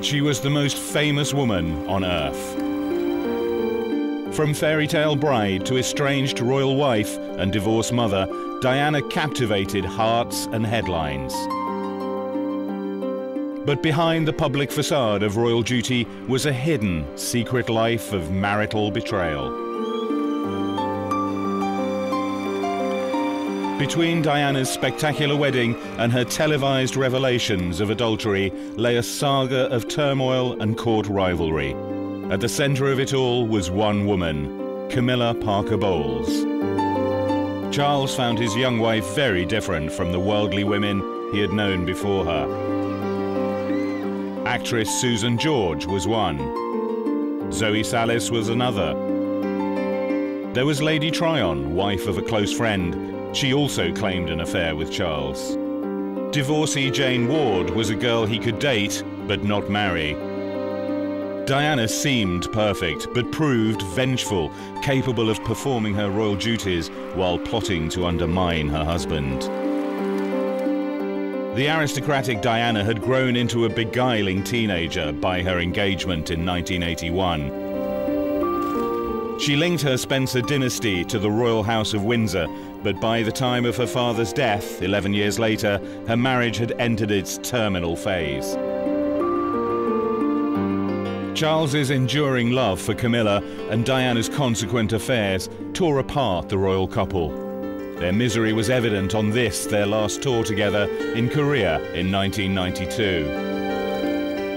She was the most famous woman on earth. From fairy tale bride to estranged royal wife and divorced mother, Diana captivated hearts and headlines. But behind the public facade of royal duty was a hidden, secret life of marital betrayal. Between Diana's spectacular wedding and her televised revelations of adultery lay a saga of turmoil and court rivalry. At the centre of it all was one woman, Camilla Parker Bowles. Charles found his young wife very different from the worldly women he had known before her. Actress Susan George was one. Zoe Sallis was another. There was Lady Tryon, wife of a close friend. She also claimed an affair with Charles. Divorcee Jane Ward was a girl he could date, but not marry. Diana seemed perfect, but proved vengeful, capable of performing her royal duties while plotting to undermine her husband. The aristocratic Diana had grown into a beguiling teenager by her engagement in 1981. She linked her Spencer dynasty to the royal house of Windsor, but by the time of her father's death, 11 years later, her marriage had entered its terminal phase. Charles's enduring love for Camilla and Diana's consequent affairs tore apart the royal couple. Their misery was evident on this, their last tour together in Korea in 1992.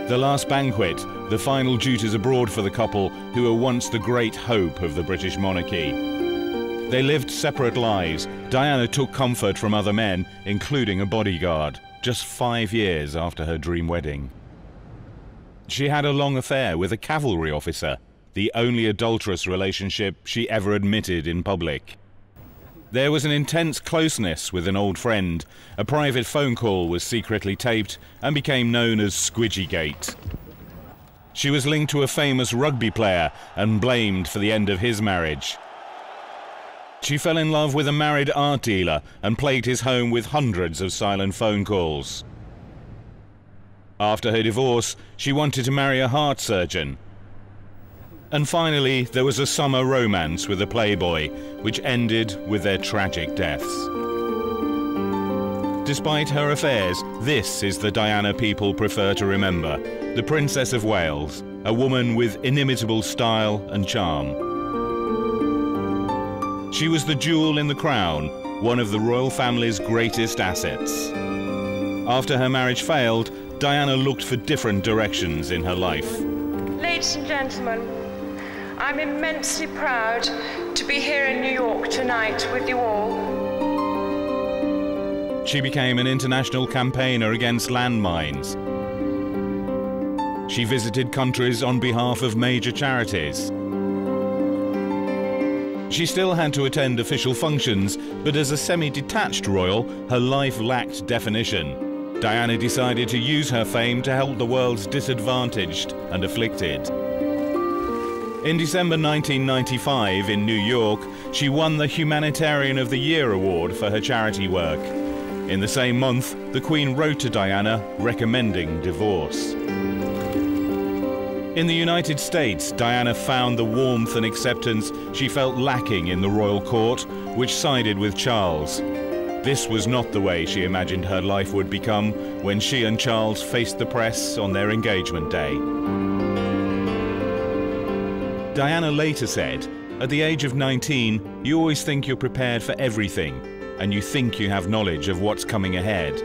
The last banquet, the final duties abroad for the couple who were once the great hope of the British monarchy. They lived separate lives. Diana took comfort from other men, including a bodyguard, just 5 years after her dream wedding. She had a long affair with a cavalry officer, the only adulterous relationship she ever admitted in public. There was an intense closeness with an old friend. A private phone call was secretly taped and became known as Squidgygate. She was linked to a famous rugby player and blamed for the end of his marriage. She fell in love with a married art dealer and plagued his home with hundreds of silent phone calls. After her divorce, she wanted to marry a heart surgeon. And finally, there was a summer romance with a playboy, which ended with their tragic deaths. Despite her affairs, this is the Diana people prefer to remember, the Princess of Wales, a woman with inimitable style and charm. She was the jewel in the crown, one of the royal family's greatest assets. After her marriage failed, Diana looked for different directions in her life. Ladies and gentlemen, I'm immensely proud to be here in New York tonight with you all. She became an international campaigner against landmines. She visited countries on behalf of major charities. She still had to attend official functions, but as a semi-detached royal, her life lacked definition. Diana decided to use her fame to help the world's disadvantaged and afflicted. In December 1995 in New York, she won the Humanitarian of the Year award for her charity work. In the same month, the Queen wrote to Diana recommending divorce. In the United States, Diana found the warmth and acceptance she felt lacking in the royal court, which sided with Charles. This was not the way she imagined her life would become when she and Charles faced the press on their engagement day. Diana later said, "At the age of 19, you always think you're prepared for everything, and you think you have knowledge of what's coming ahead."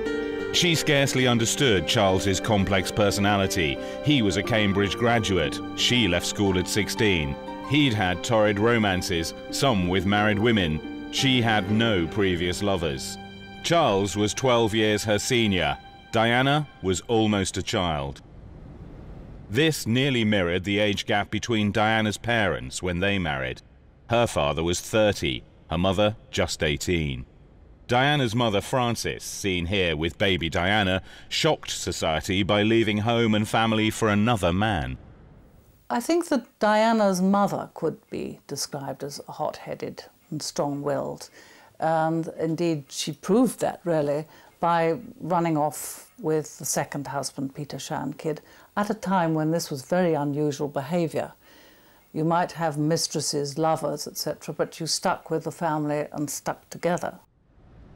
She scarcely understood Charles's complex personality. He was a Cambridge graduate. She left school at 16. He'd had torrid romances, some with married women. She had no previous lovers. Charles was 12 years her senior. Diana was almost a child. This nearly mirrored the age gap between Diana's parents when they married. Her father was 30, her mother just 18. Diana's mother, Frances, seen here with baby Diana, shocked society by leaving home and family for another man. I think that Diana's mother could be described as hot-headed and strong-willed. And indeed, she proved that, really, by running off with the second husband, Peter Shandkid, at a time when this was very unusual behaviour. You might have mistresses, lovers, etc., but you stuck with the family and stuck together.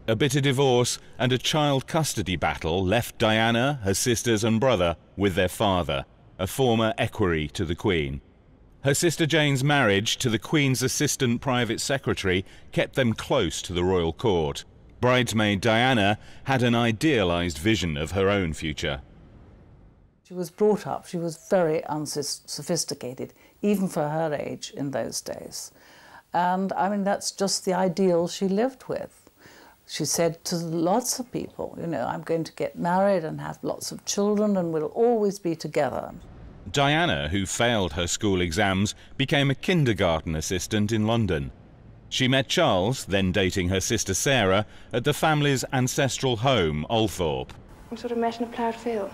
A bitter divorce and a child custody battle left Diana, her sisters and brother with their father, a former equerry to the Queen. Her sister Jane's marriage to the Queen's assistant private secretary kept them close to the royal court. Bridesmaid Diana had an idealised vision of her own future. She was brought up, she was very unsophisticated, even for her age in those days. And I mean, that's just the ideal she lived with. She said to lots of people, you know, I'm going to get married and have lots of children and we'll always be together. Diana, who failed her school exams, became a kindergarten assistant in London. She met Charles, then dating her sister Sarah, at the family's ancestral home, Althorpe. I'm sort of met in a ploughed field.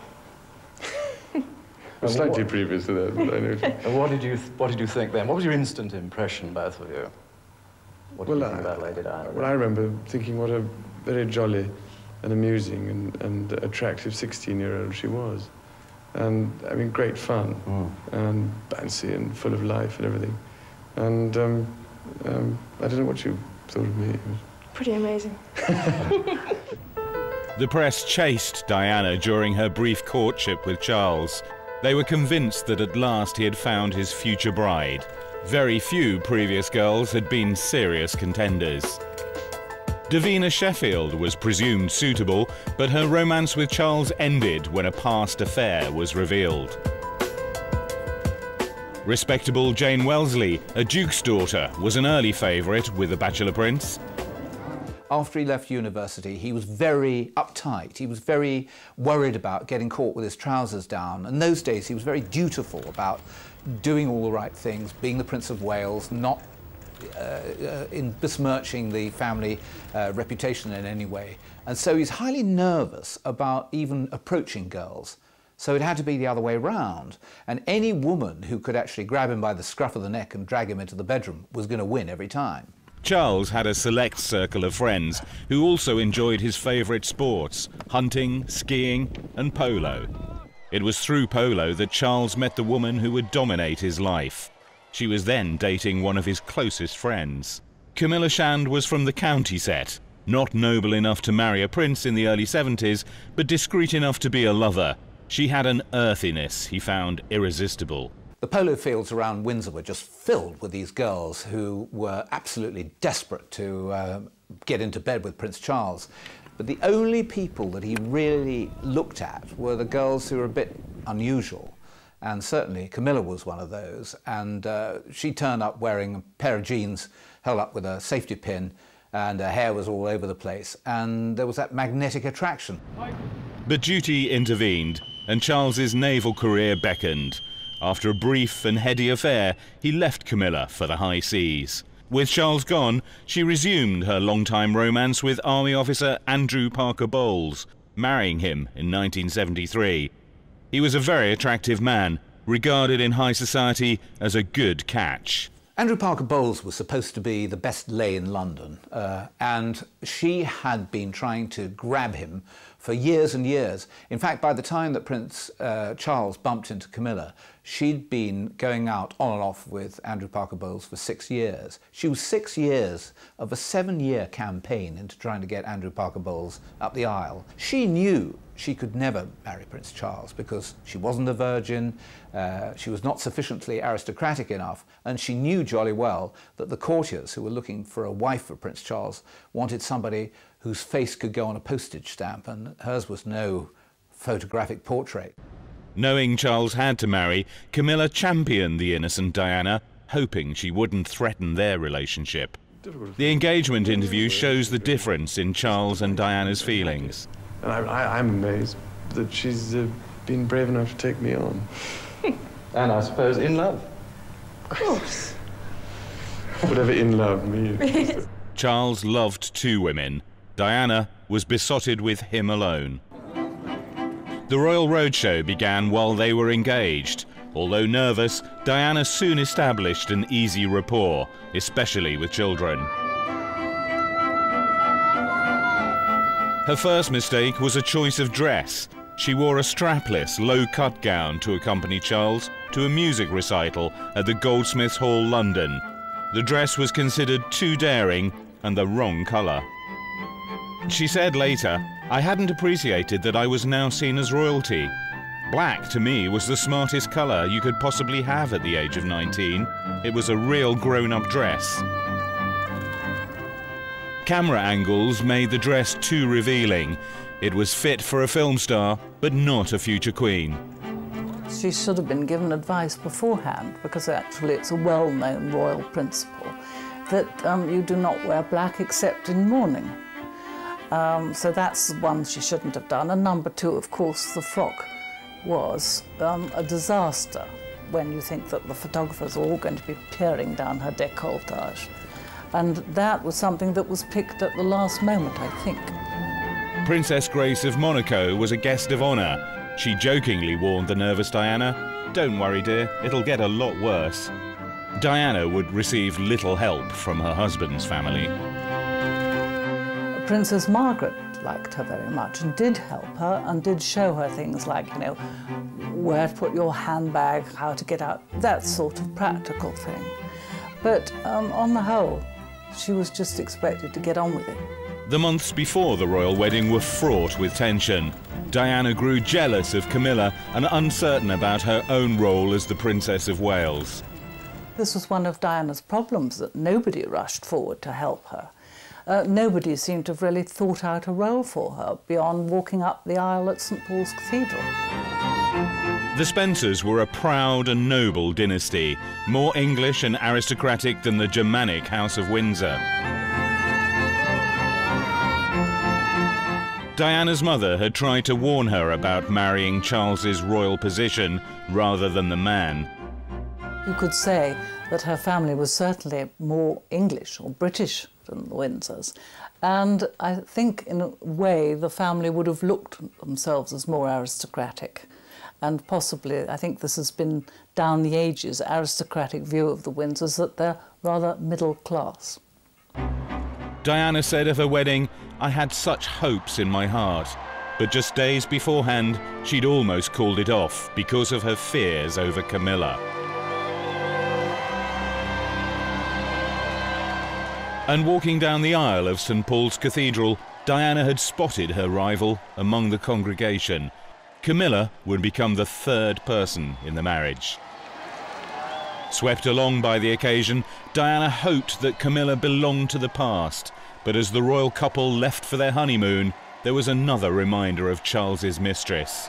Slightly previous to that, but I know. And what did you think then? What was your instant impression, both of you? What did you think about Lady Diana? Well, I remember thinking what a very jolly and amusing and attractive 16-year-old she was. And, I mean, great fun, and bouncy and full of life and everything. And I don't know what you thought of me. Pretty amazing. The press chased Diana during her brief courtship with Charles. They were convinced that at last he had found his future bride. Very few previous girls had been serious contenders. Davina Sheffield was presumed suitable, but her romance with Charles ended when a past affair was revealed. Respectable Jane Wellesley, a duke's daughter, was an early favourite with the Bachelor Prince. After he left university, he was very uptight. He was very worried about getting caught with his trousers down. In those days, he was very dutiful about doing all the right things, being the Prince of Wales, not in besmirching the family reputation in any way. And so he's highly nervous about even approaching girls. So it had to be the other way round. And any woman who could actually grab him by the scruff of the neck and drag him into the bedroom was going to win every time. Charles had a select circle of friends who also enjoyed his favourite sports, hunting, skiing and polo. It was through polo that Charles met the woman who would dominate his life. She was then dating one of his closest friends. Camilla Shand was from the county set, not noble enough to marry a prince in the early 70s, but discreet enough to be a lover. She had an earthiness he found irresistible. The polo fields around Windsor were just filled with these girls who were absolutely desperate to get into bed with Prince Charles. But the only people that he really looked at were the girls who were a bit unusual. And certainly Camilla was one of those. And she turned up wearing a pair of jeans held up with a safety pin, and her hair was all over the place. And there was that magnetic attraction. But duty intervened, and Charles's naval career beckoned. After a brief and heady affair, he left Camilla for the high seas. With Charles gone, she resumed her long-time romance with Army officer Andrew Parker Bowles, marrying him in 1973. He was a very attractive man, regarded in high society as a good catch. Andrew Parker Bowles was supposed to be the best lay in London, and she had been trying to grab him for years and years. In fact, by the time that Prince Charles bumped into Camilla, she'd been going out on and off with Andrew Parker Bowles for 6 years. She was 6 years of a 7-year campaign into trying to get Andrew Parker Bowles up the aisle. She knew she could never marry Prince Charles because she wasn't a virgin, she was not sufficiently aristocratic enough, and she knew jolly well that the courtiers who were looking for a wife for Prince Charles wanted somebody whose face could go on a postage stamp, and hers was no photographic portrait. Knowing Charles had to marry, Camilla championed the innocent Diana, hoping she wouldn't threaten their relationship. The engagement interview shows the difference in Charles and Diana's feelings. And I'm amazed that she's been brave enough to take me on. And I suppose in love. Of course. Whatever in love means. Charles loved 2 women. Diana was besotted with him alone. The Royal Roadshow began while they were engaged. Although nervous, Diana soon established an easy rapport, especially with children. Her first mistake was a choice of dress. She wore a strapless, low-cut gown to accompany Charles to a music recital at the Goldsmiths Hall, London. The dress was considered too daring and the wrong colour. She said later, "I hadn't appreciated that I was now seen as royalty. Black, to me, was the smartest colour you could possibly have at the age of 19. It was a real grown-up dress." Camera angles made the dress too revealing. It was fit for a film star, but not a future queen. She should have been given advice beforehand, because actually it's a well-known royal principle that you do not wear black except in mourning. So that's one she shouldn't have done. And number two, of course, the frock was a disaster when you think that the photographers are all going to be peering down her décolletage. And that was something that was picked at the last moment, I think. Princess Grace of Monaco was a guest of honour. She jokingly warned the nervous Diana, "Don't worry, dear, it'll get a lot worse." Diana would receive little help from her husband's family. Princess Margaret liked her very much and did help her and did show her things like, you know, where to put your handbag, how to get out, that sort of practical thing. But on the whole, she was just expected to get on with it. The months before the royal wedding were fraught with tension. Diana grew jealous of Camilla and uncertain about her own role as the Princess of Wales. This was one of Diana's problems, that nobody rushed forward to help her. Nobody seemed to have really thought out a role for her beyond walking up the aisle at St Paul's Cathedral. The Spencers were a proud and noble dynasty, more English and aristocratic than the Germanic House of Windsor. Diana's mother had tried to warn her about marrying Charles's royal position rather than the man. You could say that her family was certainly more English or British than the Windsors, and I think in a way the family would have looked at themselves as more aristocratic, and possibly, I think this has been down the ages, aristocratic view of the Windsors, that they're rather middle class. Diana said of her wedding, "I had such hopes in my heart," but just days beforehand she'd almost called it off because of her fears over Camilla. And walking down the aisle of St Paul's Cathedral, Diana had spotted her rival among the congregation. Camilla would become the third person in the marriage. Swept along by the occasion, Diana hoped that Camilla belonged to the past, but as the royal couple left for their honeymoon, there was another reminder of Charles's mistress.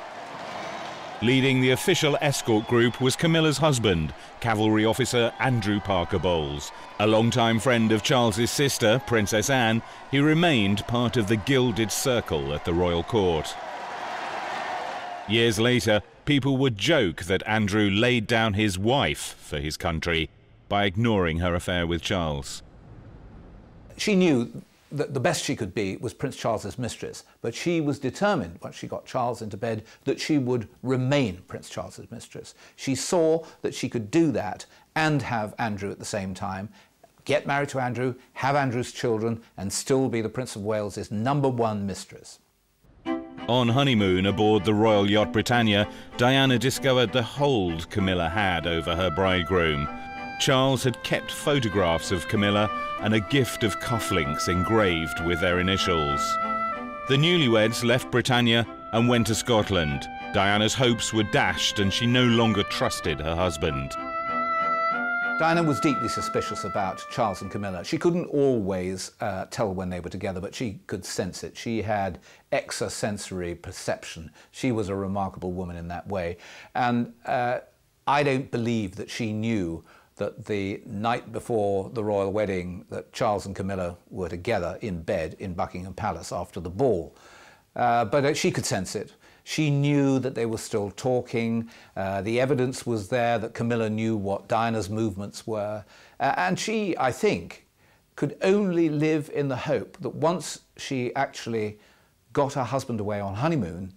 Leading the official escort group was Camilla's husband, cavalry officer Andrew Parker Bowles. A longtime friend of Charles's sister, Princess Anne, he remained part of the gilded circle at the royal court. Years later, people would joke that Andrew laid down his wife for his country by ignoring her affair with Charles. She knew that the best she could be was Prince Charles's mistress, but she was determined, once she got Charles into bed, that she would remain Prince Charles's mistress. She saw that she could do that and have Andrew at the same time, get married to Andrew, have Andrew's children, and still be the Prince of Wales's #1 mistress. On honeymoon aboard the royal yacht Britannia, Diana discovered the hold Camilla had over her bridegroom. Charles had kept photographs of Camilla and a gift of cufflinks engraved with their initials. The newlyweds left Britannia and went to Scotland. Diana's hopes were dashed and she no longer trusted her husband. Diana was deeply suspicious about Charles and Camilla. She couldn't always tell when they were together, but she could sense it. She had extrasensory perception. She was a remarkable woman in that way. And I don't believe that she knew that the night before the royal wedding that Charles and Camilla were together in bed in Buckingham Palace after the ball. But she could sense it. She knew that they were still talking. The evidence was there that Camilla knew what Diana's movements were. And she, I think, could only live in the hope that once she actually got her husband away on honeymoon,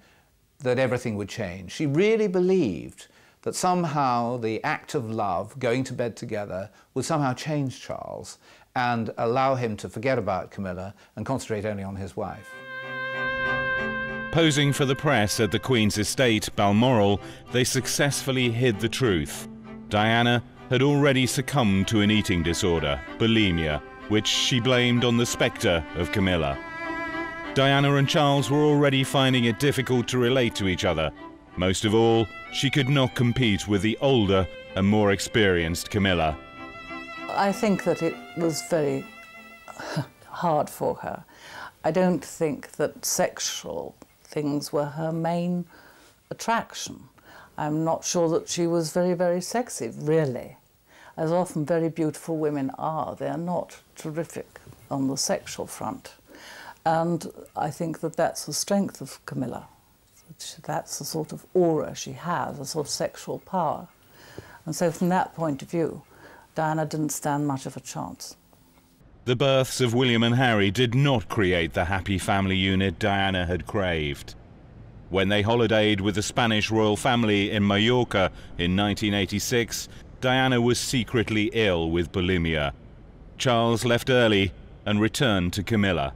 that everything would change. She really believed that somehow the act of love, going to bed together, would somehow change Charles and allow him to forget about Camilla and concentrate only on his wife. Posing for the press at the Queen's estate, Balmoral, they successfully hid the truth. Diana had already succumbed to an eating disorder, bulimia, which she blamed on the spectre of Camilla. Diana and Charles were already finding it difficult to relate to each other. Most of all, she could not compete with the older and more experienced Camilla. I think that it was very hard for her. I don't think that sexual things were her main attraction. I'm not sure that she was very, very sexy, really. As often very beautiful women are, they're not terrific on the sexual front. And I think that that's the strength of Camilla. That's the sort of aura she has, a sort of sexual power. And so from that point of view, Diana didn't stand much of a chance. The births of William and Harry did not create the happy family unit Diana had craved. When they holidayed with the Spanish royal family in Mallorca in 1986, Diana was secretly ill with bulimia. Charles left early and returned to Camilla.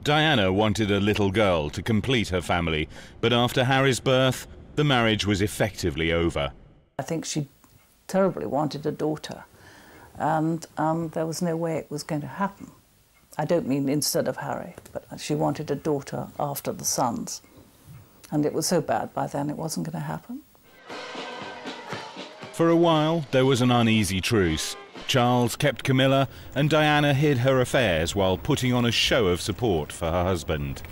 Diana wanted a little girl to complete her family, but after Harry's birth, the marriage was effectively over. I think she terribly wanted a daughter, and there was no way it was going to happen. I don't mean instead of Harry, but she wanted a daughter after the sons. And it was so bad by then it wasn't going to happen. For a while, there was an uneasy truce. Charles kept Camilla, and Diana hid her affairs while putting on a show of support for her husband.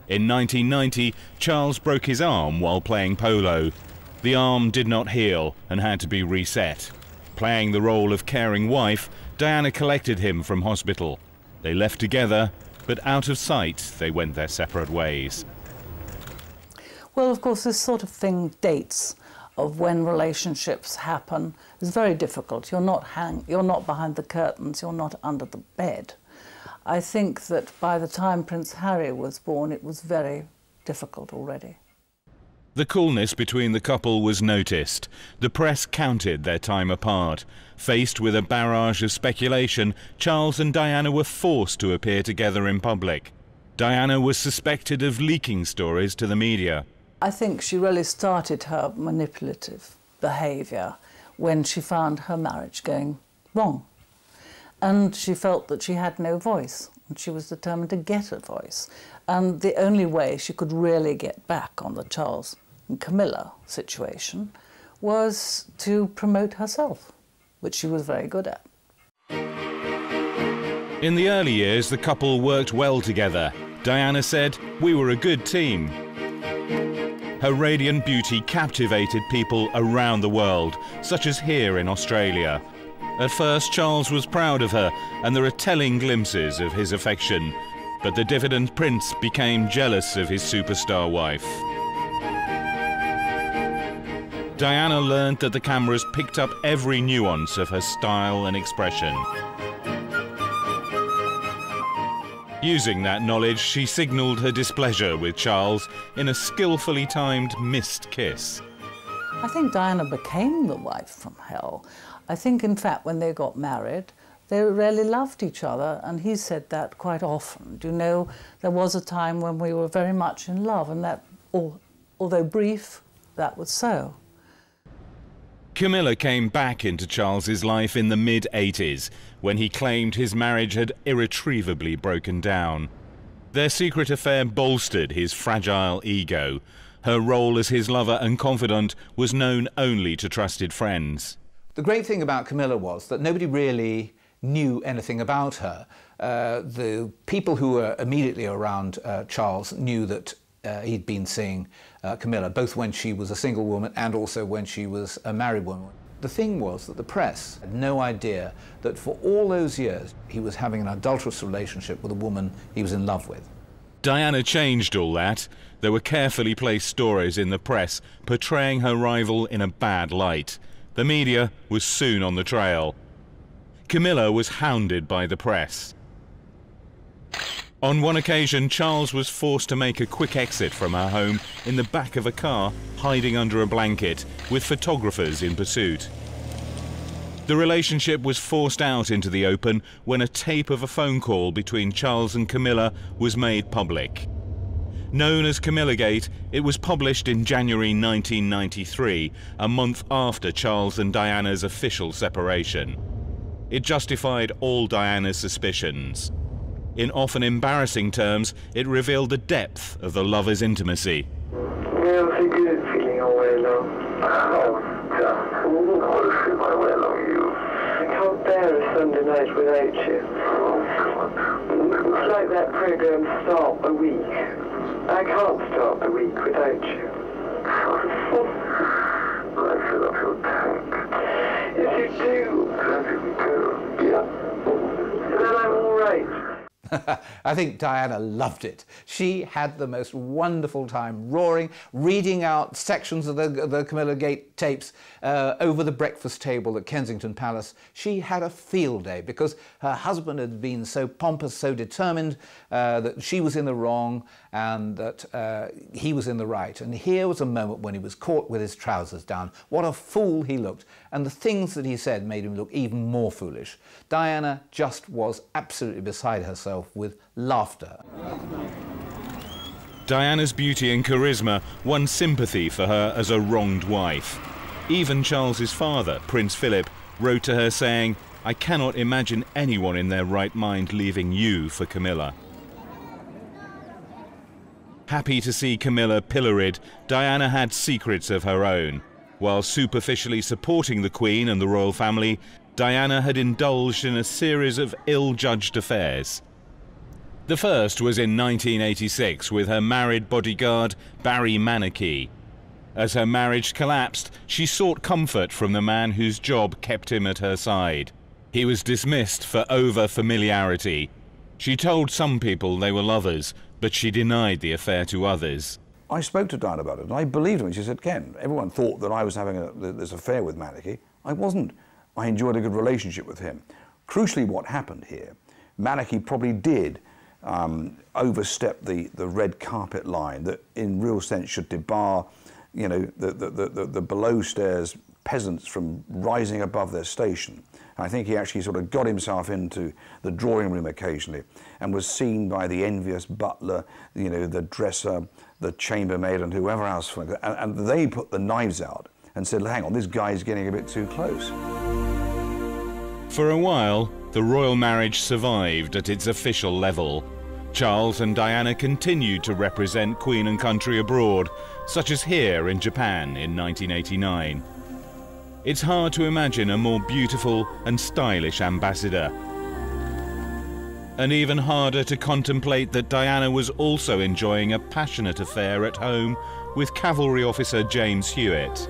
In 1990, Charles broke his arm while playing polo. The arm did not heal and had to be reset. Playing the role of caring wife, Diana collected him from hospital. They left together, but out of sight, they went their separate ways. Well, of course, this sort of thing dates of when relationships happen is very difficult. You're not behind the curtains, you're not under the bed. I think that by the time Prince Harry was born, it was very difficult already. The coolness between the couple was noticed. The press counted their time apart. Faced with a barrage of speculation, Charles and Diana were forced to appear together in public. Diana was suspected of leaking stories to the media. I think she really started her manipulative behaviour when she found her marriage going wrong. And she felt that she had no voice, and she was determined to get a voice. And the only way she could really get back on the Charles and Camilla situation was to promote herself, which she was very good at. In the early years, the couple worked well together. Diana said, "We were a good team." Her radiant beauty captivated people around the world, such as here in Australia. At first, Charles was proud of her, and there are telling glimpses of his affection. But the diffident prince became jealous of his superstar wife. Diana learned that the cameras picked up every nuance of her style and expression. Using that knowledge, she signalled her displeasure with Charles in a skillfully timed missed kiss. I think Diana became the wife from hell. I think, in fact, when they got married, they really loved each other, and he said that quite often. Do you know, there was a time when we were very much in love, and that, although brief, that was so. Camilla came back into Charles's life in the mid-80s, when he claimed his marriage had irretrievably broken down. Their secret affair bolstered his fragile ego. Her role as his lover and confidant was known only to trusted friends. The great thing about Camilla was that nobody really knew anything about her. The people who were immediately around Charles knew that he'd been seeing Camilla, both when she was a single woman and also when she was a married woman. The thing was that the press had no idea that for all those years he was having an adulterous relationship with a woman he was in love with. Diana changed all that. There were carefully placed stories in the press portraying her rival in a bad light. The media was soon on the trail. Camilla was hounded by the press. On one occasion, Charles was forced to make a quick exit from her home in the back of a car, hiding under a blanket, with photographers in pursuit. The relationship was forced out into the open when a tape of a phone call between Charles and Camilla was made public. Known as Camillagate, it was published in January 1993, a month after Charles and Diana's official separation. It justified all Diana's suspicions. In often embarrassing terms, it revealed the depth of the lovers' intimacy. Yeah, I think good feeling all way along. I want to feel my way along you. I can't bear a Sunday night without you. It's like that program Start a Week. I can't start the week without you. I fill up your tank. Yes, you do. I think we do. Yeah. Then I'm all right. I think Diana loved it. She had the most wonderful time roaring, reading out sections of the Camillagate tapes over the breakfast table at Kensington Palace. She had a field day because her husband had been so pompous, so determined that she was in the wrong and that he was in the right. And here was a moment when he was caught with his trousers down. What a fool he looked. And the things that he said made him look even more foolish. Diana just was absolutely beside herself with laughter. Diana's beauty and charisma won sympathy for her as a wronged wife. Even Charles's father, Prince Philip, wrote to her saying, "I cannot imagine anyone in their right mind leaving you for Camilla." Happy to see Camilla pilloried, Diana had secrets of her own. While superficially supporting the Queen and the royal family, Diana had indulged in a series of ill-judged affairs. The first was in 1986 with her married bodyguard, Barry Manickey. As her marriage collapsed, she sought comfort from the man whose job kept him at her side. He was dismissed for over-familiarity. She told some people they were lovers, but she denied the affair to others. I spoke to Diana about it, and I believed her when she said, "Ken, everyone thought that I was having this affair with Manickey. I wasn't. I enjoyed a good relationship with him." Crucially, what happened here, Manickey probably did overstep the red carpet line that in real sense should debar, you know, the below stairs peasants from rising above their station. And I think he actually sort of got himself into the drawing room occasionally and was seen by the envious butler, you know, the dresser, the chambermaid and whoever else. And they put the knives out and said, "Hang on, this guy's getting a bit too close." For a while, the royal marriage survived at its official level. Charles and Diana continued to represent Queen and country abroad, such as here in Japan in 1989. It's hard to imagine a more beautiful and stylish ambassador. And even harder to contemplate that Diana was also enjoying a passionate affair at home with cavalry officer James Hewitt.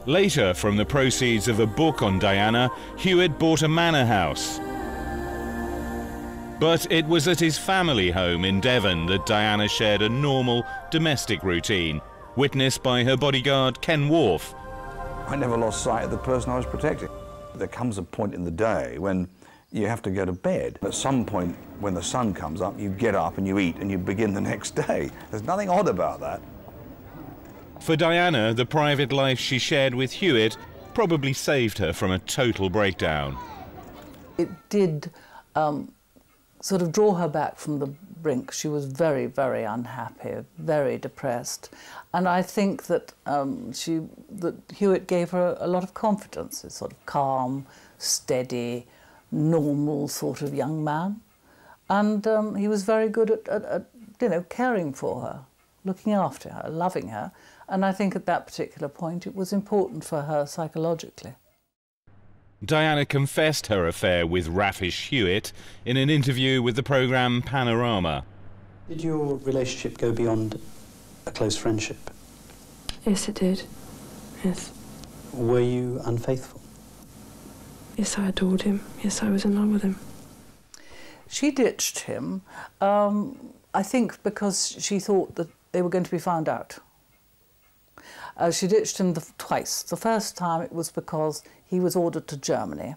Later, from the proceeds of a book on Diana, Hewitt bought a manor house. But it was at his family home in Devon that Diana shared a normal domestic routine, witnessed by her bodyguard Ken Wharf. I never lost sight of the person I was protecting. There comes a point in the day when you have to go to bed. At some point, when the sun comes up, you get up and you eat and you begin the next day. There's nothing odd about that. For Diana, the private life she shared with Hewitt probably saved her from a total breakdown. It did sort of draw her back from the brink. She was very, very unhappy, very depressed. And I think that, that Hewitt gave her a lot of confidence. A sort of calm, steady, normal sort of young man. And he was very good at you know, caring for her, looking after her, loving her. And I think at that particular point it was important for her psychologically. Diana confessed her affair with raffish Hewitt in an interview with the programme Panorama. Did your relationship go beyond a close friendship? Yes, it did. Yes. Were you unfaithful? Yes, I adored him. Yes, I was in love with him. She ditched him, I think because she thought that they were going to be found out. She ditched him twice. The first time it was because he was ordered to Germany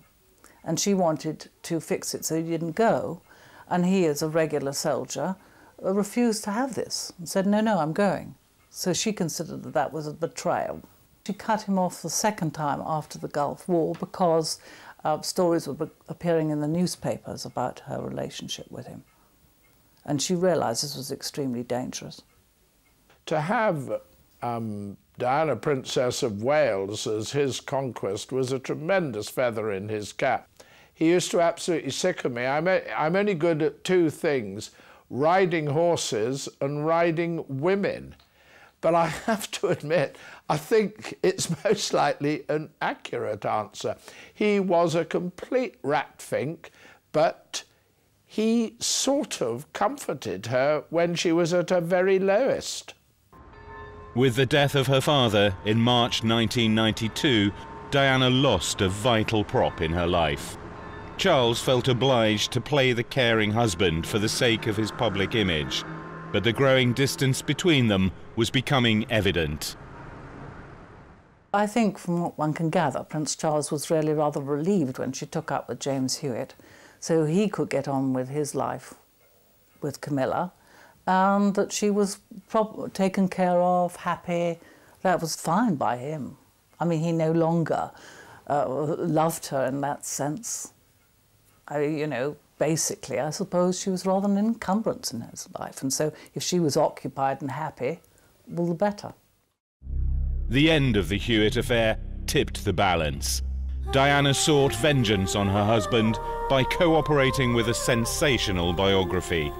and she wanted to fix it so he didn't go, and he, as a regular soldier, refused to have this and said, "No, no, I'm going." So she considered that that was a betrayal. She cut him off the second time after the Gulf War because stories were appearing in the newspapers about her relationship with him. And she realised this was extremely dangerous. To have Diana, Princess of Wales, as his conquest was a tremendous feather in his cap. He used to absolutely sicken me. I'm only good at two things, riding horses and riding women. But I have to admit, I think it's most likely an accurate answer. He was a complete rat-fink, but he sort of comforted her when she was at her very lowest. With the death of her father in March 1992, Diana lost a vital prop in her life. Charles felt obliged to play the caring husband for the sake of his public image, but the growing distance between them was becoming evident. I think from what one can gather, Prince Charles was really rather relieved when she took up with James Hewitt, so he could get on with his life with Camilla, and that she was taken care of, happy. That was fine by him. I mean, he no longer loved her in that sense. You know, basically, I suppose she was rather an encumbrance in his life, and so if she was occupied and happy, all the better. The end of the Hewitt affair tipped the balance. Diana sought vengeance on her husband by cooperating with a sensational biography.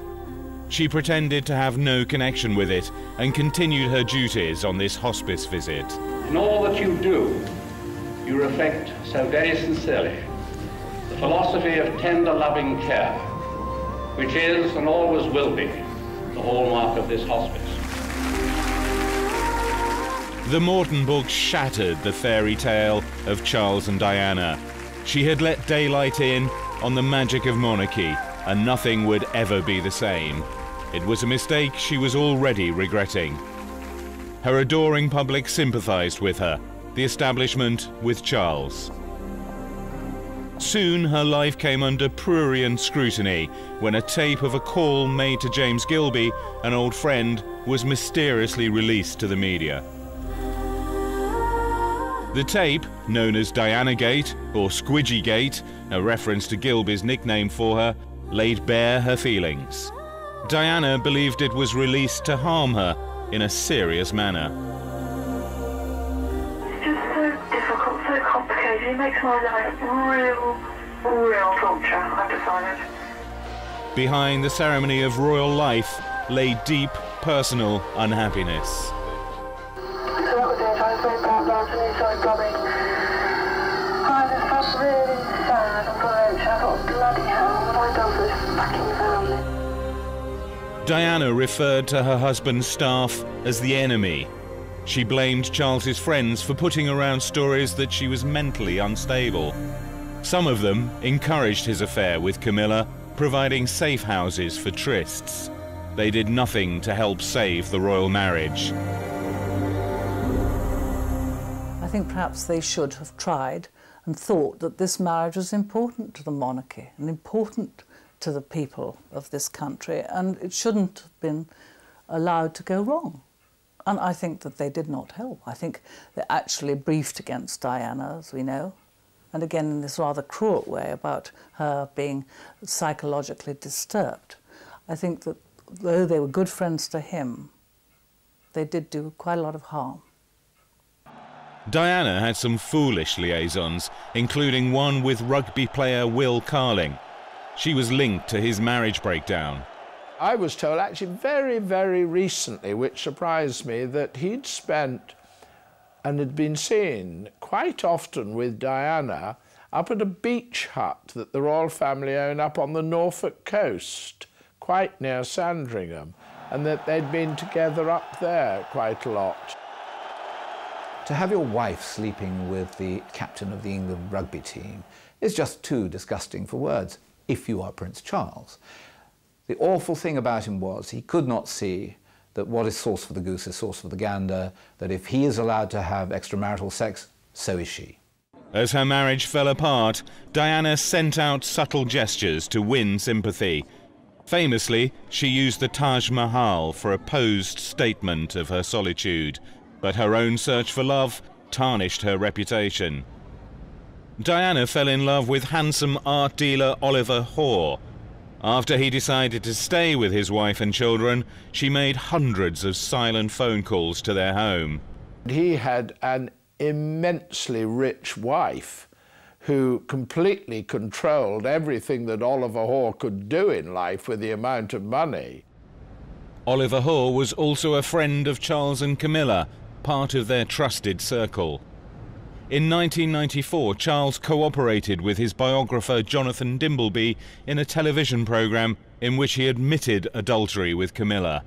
She pretended to have no connection with it and continued her duties on this hospice visit. In all that you do, you reflect so very sincerely the philosophy of tender, loving care, which is and always will be the hallmark of this hospice. The Morton book shattered the fairy tale of Charles and Diana. She had let daylight in on the magic of monarchy, and nothing would ever be the same. It was a mistake she was already regretting. Her adoring public sympathised with her, the establishment with Charles. Soon her life came under prurient scrutiny when a tape of a call made to James Gilby, an old friend, was mysteriously released to the media. The tape, known as Dianagate or Squidgygate, a reference to Gilby's nickname for her, laid bare her feelings. Diana believed it was released to harm her in a serious manner. It's just so difficult, so complicated. It makes my life real torture, I've decided. Behind the ceremony of royal life lay deep personal unhappiness. So that was it. I was very bad last and he started blubbing. I just felt really sad and broke. I thought, bloody hell, what have I done for this fucking family? Diana referred to her husband's staff as the enemy. She blamed Charles's friends for putting around stories that she was mentally unstable. Some of them encouraged his affair with Camilla, providing safe houses for trysts. They did nothing to help save the royal marriage. I think perhaps they should have tried and thought that this marriage was important to the monarchy and important to the people of this country, and it shouldn't have been allowed to go wrong. And I think that they did not help. I think they actually briefed against Diana, as we know, and again in this rather cruel way about her being psychologically disturbed. I think that though they were good friends to him, they did do quite a lot of harm. Diana had some foolish liaisons, including one with rugby player Will Carling. She was linked to his marriage breakdown. I was told actually very, very recently, which surprised me, that he'd spent and had been seen quite often with Diana up at a beach hut that the royal family own up on the Norfolk coast, quite near Sandringham, and that they'd been together up there quite a lot. To have your wife sleeping with the captain of the England rugby team is just too disgusting for words, if you are Prince Charles. The awful thing about him was he could not see that what is sauce for the goose is sauce for the gander, that if he is allowed to have extramarital sex, so is she. As her marriage fell apart, Diana sent out subtle gestures to win sympathy. Famously, she used the Taj Mahal for a posed statement of her solitude, but her own search for love tarnished her reputation. Diana fell in love with handsome art dealer Oliver Hoare. After he decided to stay with his wife and children, she made hundreds of silent phone calls to their home. He had an immensely rich wife who completely controlled everything that Oliver Hoare could do in life with the amount of money. Oliver Hoare was also a friend of Charles and Camilla, part of their trusted circle. In 1994, Charles cooperated with his biographer Jonathan Dimbleby in a television programme in which he admitted adultery with Camilla.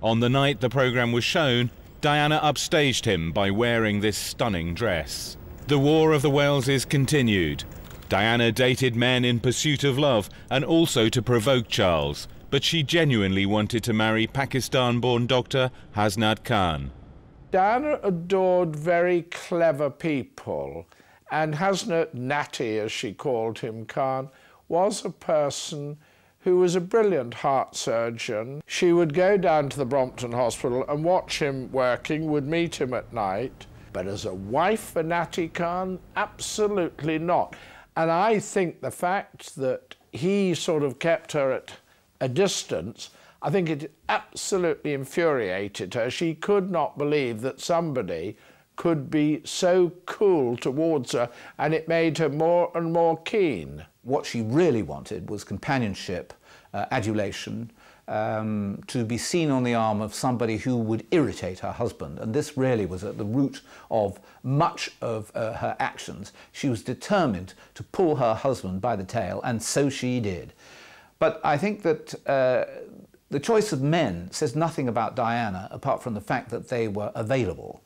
On the night the programme was shown, Diana upstaged him by wearing this stunning dress. The War of the Waleses continued. Diana dated men in pursuit of love and also to provoke Charles, but she genuinely wanted to marry Pakistan-born doctor Hasnat Khan. Diana adored very clever people, and Hasnat Natty, as she called him, Khan, was a person who was a brilliant heart surgeon. She would go down to the Brompton Hospital and watch him working, would meet him at night. But as a wife for Natty Khan, absolutely not. And I think the fact that he sort of kept her at a distance, I think it absolutely infuriated her. She could not believe that somebody could be so cool towards her, and it made her more and more keen. What she really wanted was companionship, adulation, to be seen on the arm of somebody who would irritate her husband. And this really was at the root of much of her actions. She was determined to pull her husband by the tail, and so she did. But I think that the choice of men says nothing about Diana apart from the fact that they were available.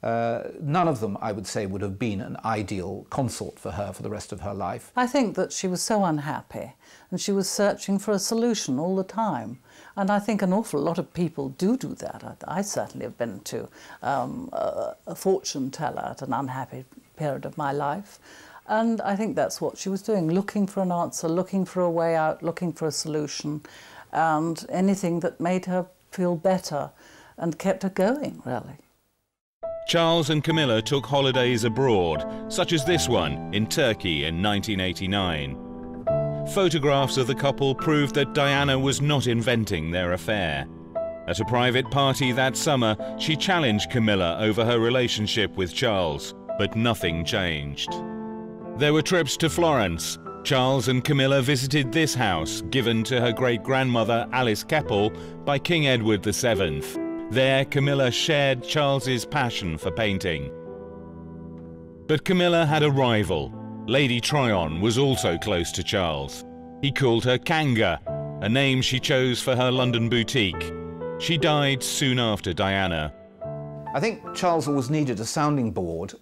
None of them, I would say, would have been an ideal consort for her for the rest of her life. I think that she was so unhappy and she was searching for a solution all the time. And I think an awful lot of people do that. I certainly have been to a fortune teller at an unhappy period of my life. And I think that's what she was doing, looking for an answer, looking for a way out, looking for a solution, and anything that made her feel better and kept her going, really. Charles and Camilla took holidays abroad, such as this one in Turkey in 1989. Photographs of the couple proved that Diana was not inventing their affair. At a private party that summer, she challenged Camilla over her relationship with Charles, but nothing changed. There were trips to Florence. Charles and Camilla visited this house, given to her great-grandmother Alice Keppel by King Edward VII. There, Camilla shared Charles's passion for painting. But Camilla had a rival. Lady Tryon was also close to Charles. He called her Kanga, a name she chose for her London boutique. She died soon after Diana. I think Charles always needed a sounding board.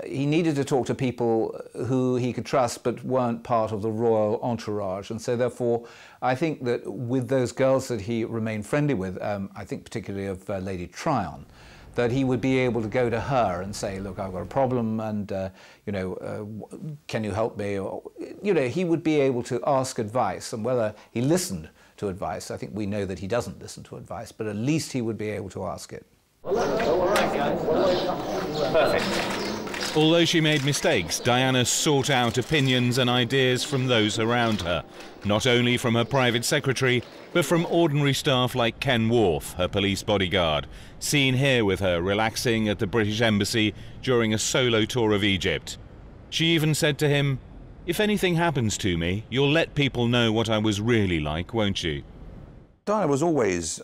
He needed to talk to people who he could trust but weren't part of the royal entourage, and so therefore I think that with those girls that he remained friendly with, I think particularly of Lady Tryon, that he would be able to go to her and say, look, I've got a problem and, can you help me? Or, he would be able to ask advice, and whether he listened to advice, I think we know that he doesn't listen to advice, but at least he would be able to ask it. Perfect. Although she made mistakes, Diana sought out opinions and ideas from those around her, not only from her private secretary, but from ordinary staff like Ken Wharf, her police bodyguard, seen here with her relaxing at the British Embassy during a solo tour of Egypt. She even said to him, "If anything happens to me, you'll let people know what I was really like, won't you?" Diana was always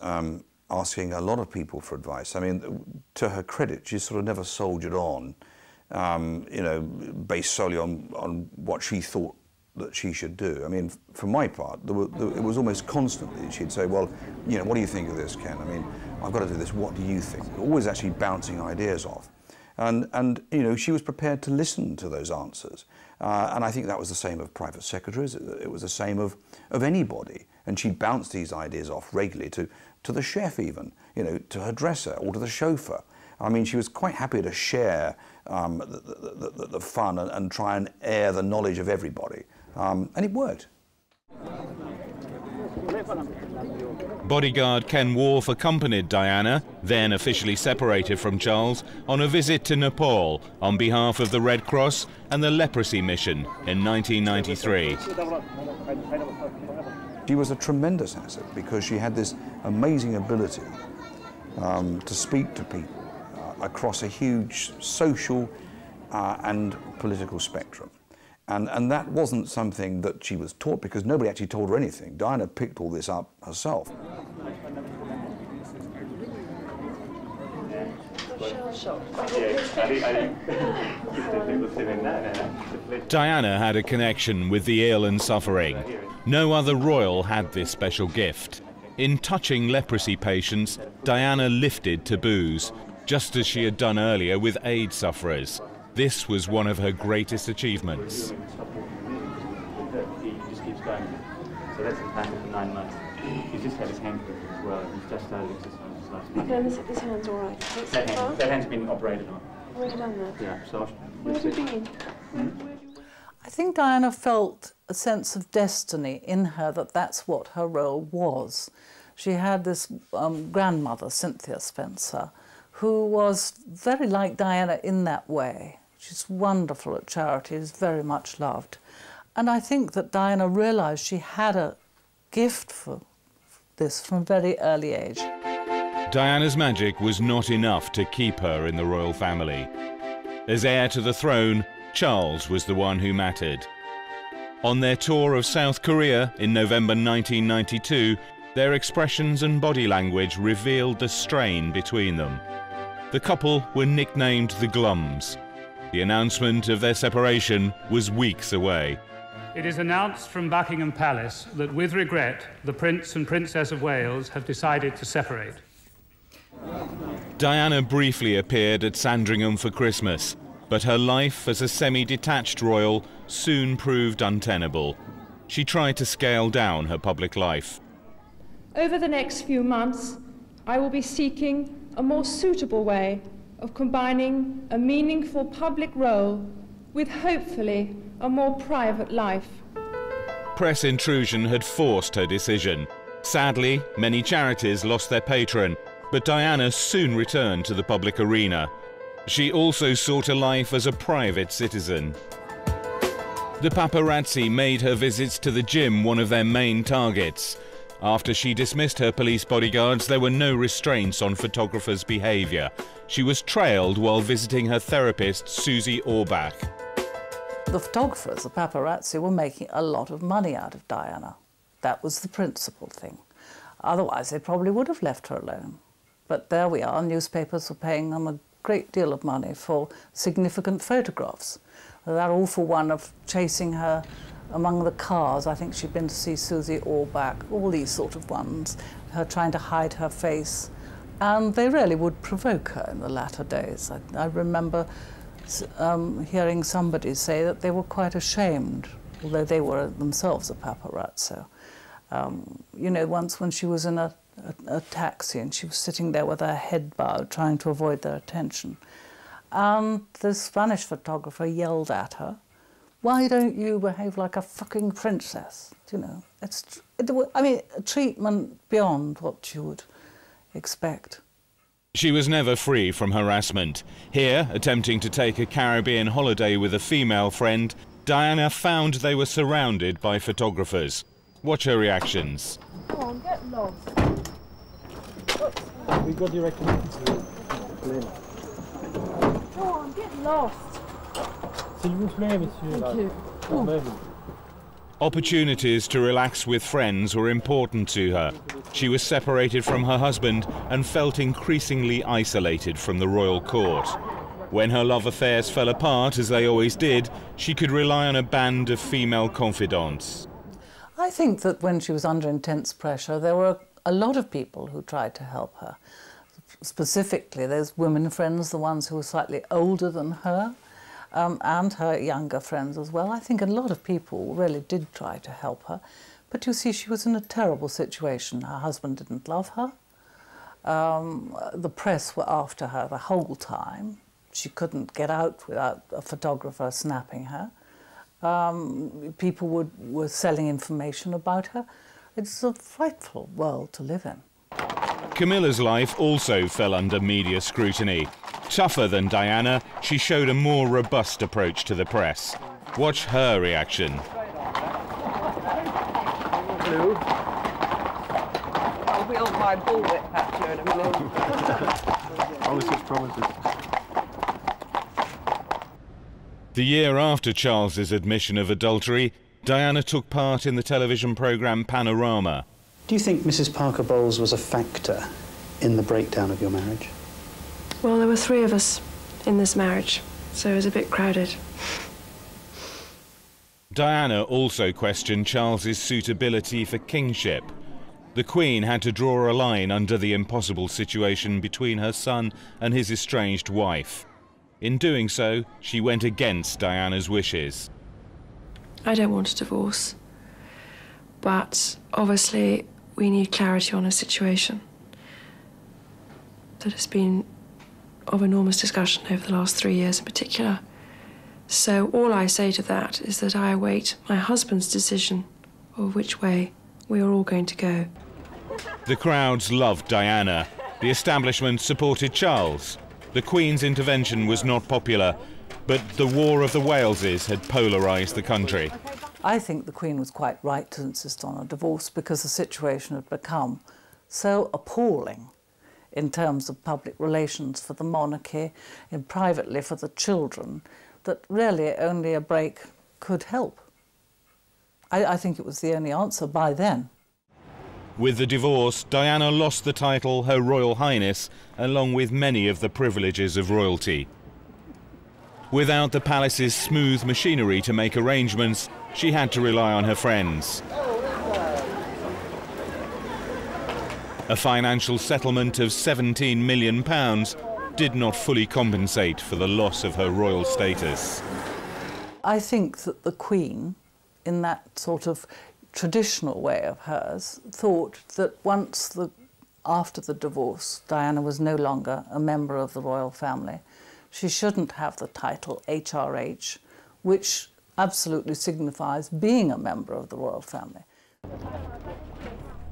asking a lot of people for advice. I mean, to her credit, she sort of never soldiered on, based solely on what she thought that she should do. I mean, for my part, it was almost constantly she'd say, well, what do you think of this, Ken? I mean, I've got to do this, what do you think? Always actually bouncing ideas off. And she was prepared to listen to those answers. And I think that was the same of private secretaries. It was the same of anybody. And she'd bounce these ideas off regularly to the chef even, to her dresser or to the chauffeur. I mean, she was quite happy to share the fun and try and air the knowledge of everybody. And it worked. Bodyguard Ken Wharf accompanied Diana, then officially separated from Charles, on a visit to Nepal on behalf of the Red Cross and the Leprosy Mission in 1993. She was a tremendous asset because she had this amazing ability to speak to people across a huge social and political spectrum. And that wasn't something that she was taught because nobody actually told her anything. Diana picked all this up herself. Diana had a connection with the ill and suffering. No other royal had this special gift. In touching leprosy patients, Diana lifted taboos, just as she had done earlier with AIDS sufferers. This was one of her greatest achievements. He just keeps going. So that's his hand for 9 months. He's just had his hand as well. He's just started exercising. Okay, this hand's all right. That hand's been operated on. Already done that? Yeah, so... Where have you been? I think Diana felt a sense of destiny in her that that's what her role was. She had this grandmother, Cynthia Spencer, who was very like Diana in that way. She's wonderful at charities, very much loved. And I think that Diana realised she had a gift for this from a very early age. Diana's magic was not enough to keep her in the royal family. As heir to the throne, Charles was the one who mattered. On their tour of South Korea in November 1992, their expressions and body language revealed the strain between them. The couple were nicknamed the Glums. The announcement of their separation was weeks away. It is announced from Buckingham Palace that, with regret, the Prince and Princess of Wales have decided to separate. Diana briefly appeared at Sandringham for Christmas, but her life as a semi-detached royal soon proved untenable. She tried to scale down her public life. Over the next few months, I will be seeking a more suitable way of combining a meaningful public role with, hopefully, a more private life. Press intrusion had forced her decision. Sadly, many charities lost their patron, but Diana soon returned to the public arena. She also sought a life as a private citizen. The paparazzi made her visits to the gym one of their main targets. After she dismissed her police bodyguards, there were no restraints on photographers' behaviour. She was trailed while visiting her therapist, Susie Orbach. The photographers, the paparazzi, were making a lot of money out of Diana. That was the principal thing. Otherwise, they probably would have left her alone. But there we are, newspapers were paying them a great deal of money for significant photographs. That awful one of chasing her among the cars, I think she'd been to see Susie Orbach, all these sort of ones, her trying to hide her face. And they really would provoke her in the latter days. I remember hearing somebody say that they were quite ashamed, although they were themselves a paparazzo. You know, once when she was in a taxi and she was sitting there with her head bowed, trying to avoid their attention. And the Spanish photographer yelled at her, "Why don't you behave like a fucking princess?" You know, I mean, treatment beyond what you would expect. She was never free from harassment. Here, attempting to take a Caribbean holiday with a female friend, Diana found they were surrounded by photographers. Watch her reactions. Come on, get lost. We got direct connections to the plane. Come on, get lost. S'il vous plaît, monsieur. Thank you. Quand même. Opportunities to relax with friends were important to her. She was separated from her husband and felt increasingly isolated from the royal court. When her love affairs fell apart, as they always did, she could rely on a band of female confidants. I think that when she was under intense pressure, there were a lot of people who tried to help her. Specifically, those women friends, the ones who were slightly older than her, and her younger friends as well. I think a lot of people really did try to help her. But you see, she was in a terrible situation. Her husband didn't love her. The press were after her the whole time. She couldn't get out without a photographer snapping her. People were selling information about her. It's a frightful world to live in. Camilla's life also fell under media scrutiny. Tougher than Diana, she showed a more robust approach to the press. Watch her reaction. Hello. my bullwhip at you in a minute. Promises. The year after Charles's admission of adultery, Diana took part in the television programme Panorama. Do you think Mrs. Parker Bowles was a factor in the breakdown of your marriage? Well, there were 3 of us in this marriage, so it was a bit crowded. Diana also questioned Charles's suitability for kingship. The Queen had to draw a line under the impossible situation between her son and his estranged wife. In doing so, she went against Diana's wishes. I don't want a divorce, but obviously we need clarity on a situation that has been of enormous discussion over the last 3 years in particular. So all I say to that is that I await my husband's decision of which way we are all going to go. The crowds loved Diana. The establishment supported Charles. The Queen's intervention was not popular, but the War of the Waleses had polarised the country. I think the Queen was quite right to insist on a divorce because the situation had become so appalling in terms of public relations for the monarchy and privately for the children that really only a break could help. I think it was the only answer by then. With the divorce, Diana lost the title Her Royal Highness, along with many of the privileges of royalty. Without the palace's smooth machinery to make arrangements, she had to rely on her friends. A financial settlement of £17 million did not fully compensate for the loss of her royal status. I think that the Queen, in that sort of traditional way of hers, thought that after the divorce, Diana was no longer a member of the royal family. She shouldn't have the title HRH, which absolutely signifies being a member of the royal family.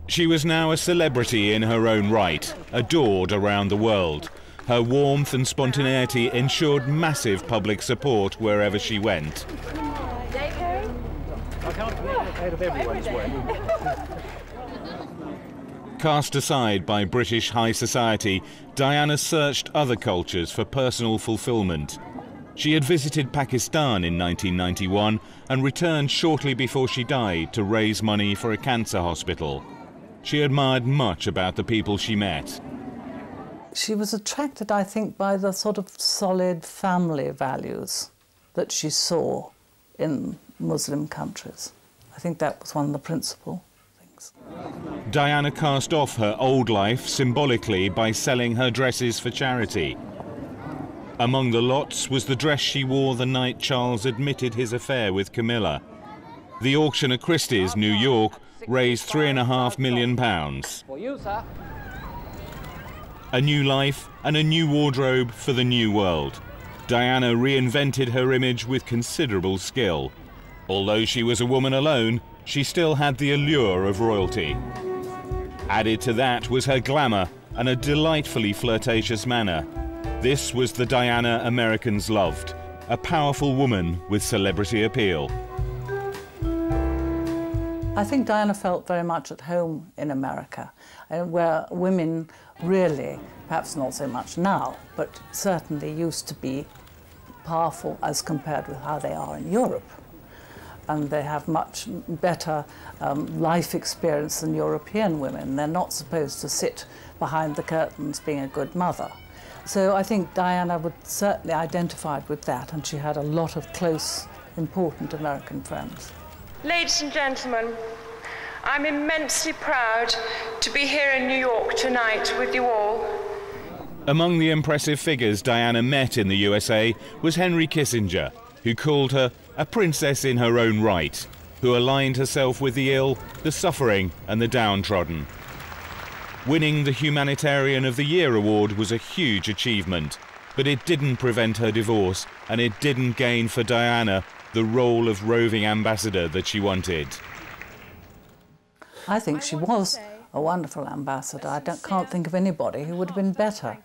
She was now a celebrity in her own right, adored around the world. Her warmth and spontaneity ensured massive public support wherever she went. Cast aside by British high society, Diana searched other cultures for personal fulfilment. She had visited Pakistan in 1991 and returned shortly before she died to raise money for a cancer hospital. She admired much about the people she met. She was attracted, I think, by the sort of solid family values that she saw in Muslim countries. I think that was one of the principal things. Diana cast off her old life symbolically by selling her dresses for charity. Among the lots was the dress she wore the night Charles admitted his affair with Camilla. The auction at Christie's, New York, raised £3.5 million. For you, sir. A new life and a new wardrobe for the new world. Diana reinvented her image with considerable skill. Although she was a woman alone, she still had the allure of royalty. Added to that was her glamour and a delightfully flirtatious manner. This was the Diana Americans loved, a powerful woman with celebrity appeal. I think Diana felt very much at home in America, where women really, perhaps not so much now, but certainly used to be powerful as compared with how they are in Europe. And they have much better life experience than European women. They're not supposed to sit behind the curtains being a good mother. So I think Diana would certainly identify with that, and she had a lot of close, important American friends. Ladies and gentlemen, I'm immensely proud to be here in New York tonight with you all. Among the impressive figures Diana met in the USA was Henry Kissinger, who called her a princess in her own right, who aligned herself with the ill, the suffering and the downtrodden. Winning the Humanitarian of the Year award was a huge achievement, but it didn't prevent her divorce, and it didn't gain for Diana the role of roving ambassador that she wanted. I think she was a wonderful ambassador. I can't think of anybody who would have been better,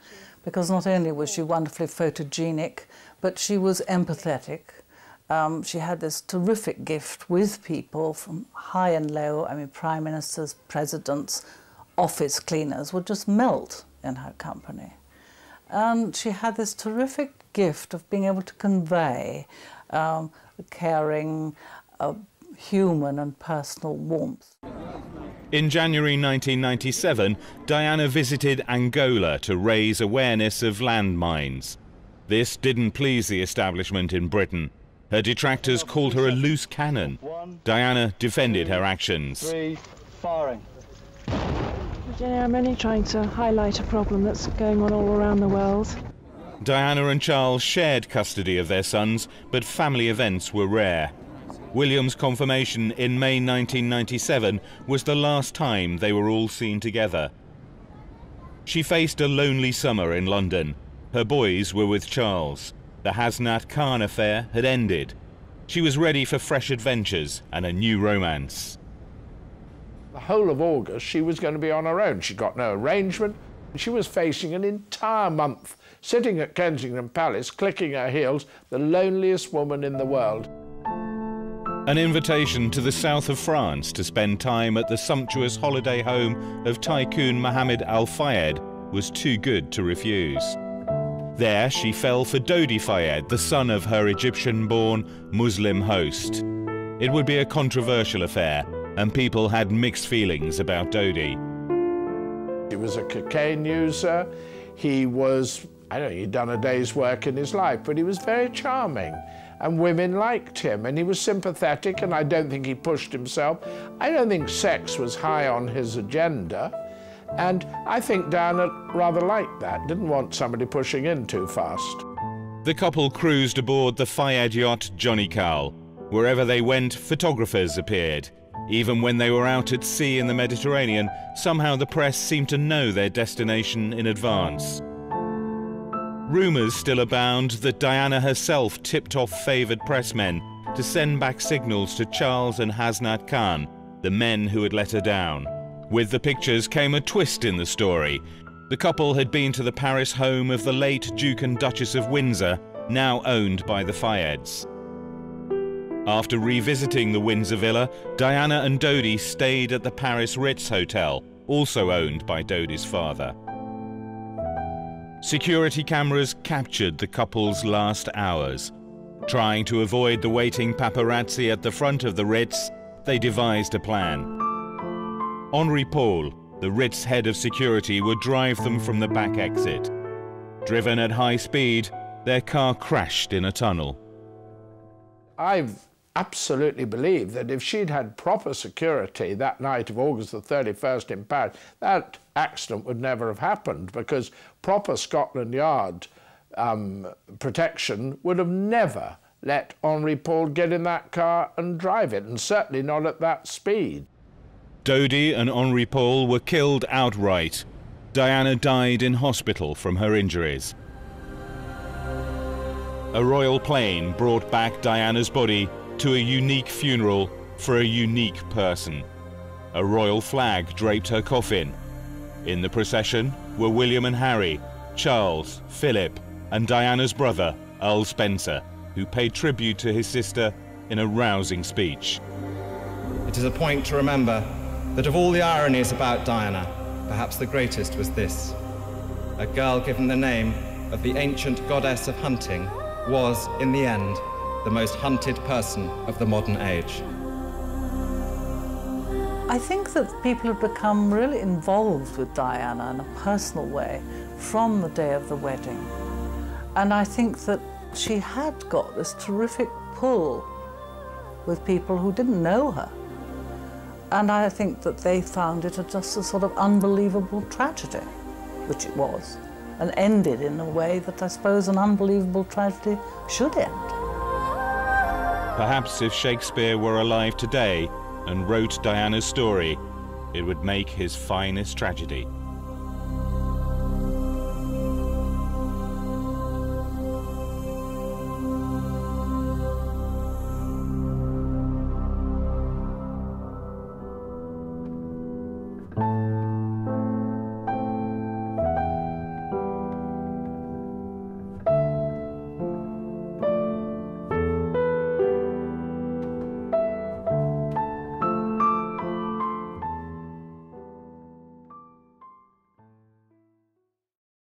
because not only was she wonderfully photogenic, but she was empathetic. She had this terrific gift with people from high and low, I mean, prime ministers, presidents, office cleaners would just melt in her company. And she had this terrific gift of being able to convey caring, human and personal warmth. In January 1997, Diana visited Angola to raise awareness of landmines. This didn't please the establishment in Britain. Her detractors called her a loose cannon. Diana defended her actions. 3, firing. Virginia, I'm only trying to highlight a problem that's going on all around the world. Diana and Charles shared custody of their sons, but family events were rare. William's confirmation in May 1997 was the last time they were all seen together. She faced a lonely summer in London. Her boys were with Charles. The Hasnat Khan affair had ended. She was ready for fresh adventures and a new romance. The whole of August she was going to be on her own. She got no arrangement. She was facing an entire month, sitting at Kensington Palace, clicking her heels, the loneliest woman in the world. An invitation to the south of France to spend time at the sumptuous holiday home of tycoon Mohammed Al Fayed was too good to refuse. There she fell for Dodi Fayed, the son of her Egyptian-born Muslim host. It would be a controversial affair, and people had mixed feelings about Dodi. He was a cocaine user. He was, I don't know, he'd done a day's work in his life, but he was very charming. And women liked him, and he was sympathetic, and I don't think he pushed himself. I don't think sex was high on his agenda. And I think Diana rather liked that, didn't want somebody pushing in too fast. The couple cruised aboard the Fayed yacht Johnny Cowell. Wherever they went, photographers appeared. Even when they were out at sea in the Mediterranean, somehow the press seemed to know their destination in advance. Rumours still abound that Diana herself tipped off favoured pressmen to send back signals to Charles and Hasnat Khan, the men who had let her down. With the pictures came a twist in the story. The couple had been to the Paris home of the late Duke and Duchess of Windsor, now owned by the Fayeds. After revisiting the Windsor villa, Diana and Dodi stayed at the Paris Ritz Hotel, also owned by Dodi's father. Security cameras captured the couple's last hours. Trying to avoid the waiting paparazzi at the front of the Ritz, they devised a plan. Henri Paul, the Ritz head of security, would drive them from the back exit. Driven at high speed, their car crashed in a tunnel. I absolutely believe that if she'd had proper security that night of August the 31st in Paris, that accident would never have happened, because proper Scotland Yard protection would have never let Henri Paul get in that car and drive it, and certainly not at that speed. Dodi and Henri Paul were killed outright. Diana died in hospital from her injuries. A royal plane brought back Diana's body to a unique funeral for a unique person. A royal flag draped her coffin. In the procession were William and Harry, Charles, Philip, and Diana's brother, Earl Spencer, who paid tribute to his sister in a rousing speech. It is a point to remember that of all the ironies about Diana, perhaps the greatest was this. A girl given the name of the ancient goddess of hunting was, in the end, the most hunted person of the modern age. I think that people have become really involved with Diana in a personal way from the day of the wedding. And I think that she had got this terrific pull with people who didn't know her. And I think that they found it just a sort of unbelievable tragedy, which it was, and ended in a way that I suppose an unbelievable tragedy should end. Perhaps if Shakespeare were alive today and wrote Diana's story, it would make his finest tragedy.